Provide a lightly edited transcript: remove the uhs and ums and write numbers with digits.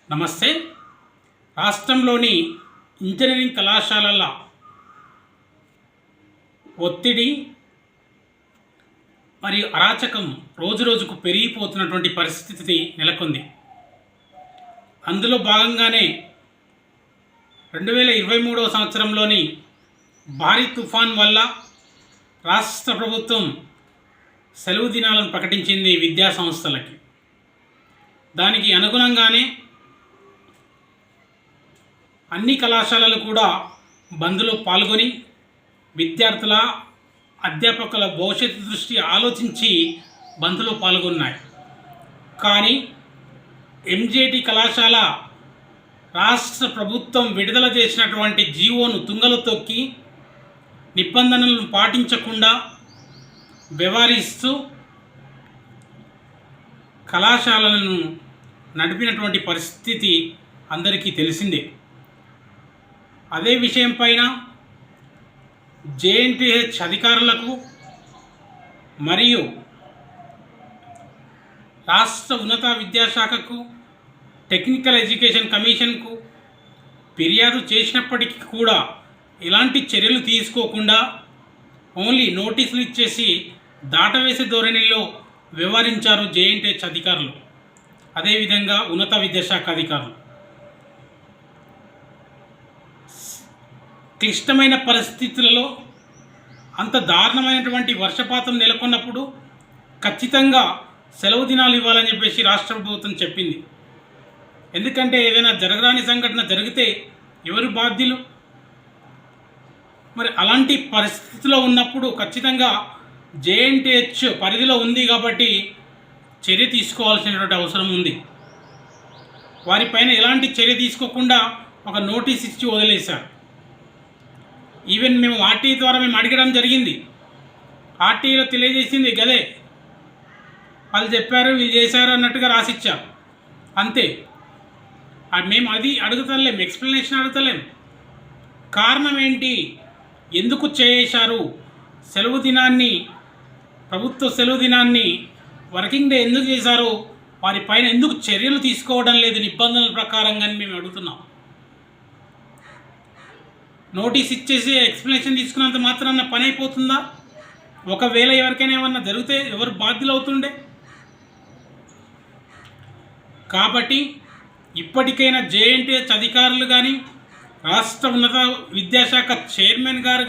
నమస్తే. రాష్ట్రంలోని ఇంజనీరింగ్ కళాశాలల ఒత్తిడి మరియు అరాచకం రోజురోజుకు పెరిగిపోతున్నటువంటి పరిస్థితి నెలకొంది. అందులో భాగంగానే 2023వ సంవత్సరంలోని భారీ తుఫాన్ వల్ల రాష్ట్ర ప్రభుత్వం సెలవు దినాలను ప్రకటించింది విద్యా సంస్థలకి. దానికి అనుగుణంగానే అన్ని కళాశాలలు కూడా బంద్లో పాల్గొని విద్యార్థుల అధ్యాపకుల భవిష్యత్తు దృష్టి ఆలోచించి బంద్లో పాల్గొన్నాయి. కానీ ఎంజేటి కళాశాల రాష్ట్ర ప్రభుత్వం విడుదల చేసినటువంటి జీవోను తుంగలో తొక్కి నిబంధనలను పాటించకుండా వ్యవహరిస్తూ కళాశాలలను నడిపినటువంటి పరిస్థితి అందరికీ తెలిసిందే. అదే విషయం పైన జేఎన్టీహెచ్ అధికారులకు మరియు రాష్ట్ర ఉన్నత విద్యాశాఖకు టెక్నికల్ ఎడ్యుకేషన్ కమిషన్కు ఫిర్యాదు చేసినప్పటికీ కూడా ఎలాంటి చర్యలు తీసుకోకుండా ఓన్లీ నోటీసులు ఇచ్చేసి దాటవేసే ధోరణిలో వ్యవహరించారు జేఎన్టీహెచ్ అధికారులు, అదేవిధంగా ఉన్నత విద్యాశాఖ అధికారులు. క్లిష్టమైన పరిస్థితులలో అంత దారుణమైనటువంటి వర్షపాతం నెలకొన్నప్పుడు ఖచ్చితంగా సెలవు దినాలు ఇవ్వాలని చెప్పేసి రాష్ట్ర ప్రభుత్వం చెప్పింది. ఎందుకంటే ఏదైనా జరగరాని సంఘటన జరిగితే ఎవరు బాధ్యులు? మరి అలాంటి పరిస్థితిలో ఉన్నప్పుడు ఖచ్చితంగా జేఎన్టీహెచ్ పరిధిలో ఉంది కాబట్టి చర్య తీసుకోవాల్సినటువంటి అవసరం ఉంది. వారిపైన ఎలాంటి చర్య తీసుకోకుండా ఒక నోటీస్ ఇచ్చి వదిలేశారు. ఈవెన్ మేము ఆర్టీ ద్వారా అడగడం జరిగింది. ఆర్టీలో తెలియజేసింది గదే, వాళ్ళు చెప్పారు వీళ్ళు చేశారు అన్నట్టుగా రాసిచ్చారు అంతే. మేము అది అడుగుతలేం, ఎక్స్ప్లెనేషన్ అడుగుతలేం. కారణం ఏంటి, ఎందుకు చేశారు, సెలవు దినాన్ని, ప్రభుత్వ సెలవు దినాన్ని వర్కింగ్ డే ఎందుకు చేశారు, వారిపైన ఎందుకు చర్యలు తీసుకోవడం లేదు నిబంధనల ప్రకారంగా మేము అడుగుతున్నాం. నోటీస్ ఇచ్చేసి ఎక్స్ప్లెనేషన్ తీసుకున్నంత మాత్రాన పని అయిపోతుందా? ఒకవేళ ఎవరికైనా ఏమన్నా జరిగితే ఎవరు బాధ్యులు అవుతుండే? కాబట్టి ఇప్పటికైనా జేఎన్టీహెచ్ అధికారులు కానీ రాష్ట్ర ఉన్నత విద్యాశాఖ చైర్మన్ గారు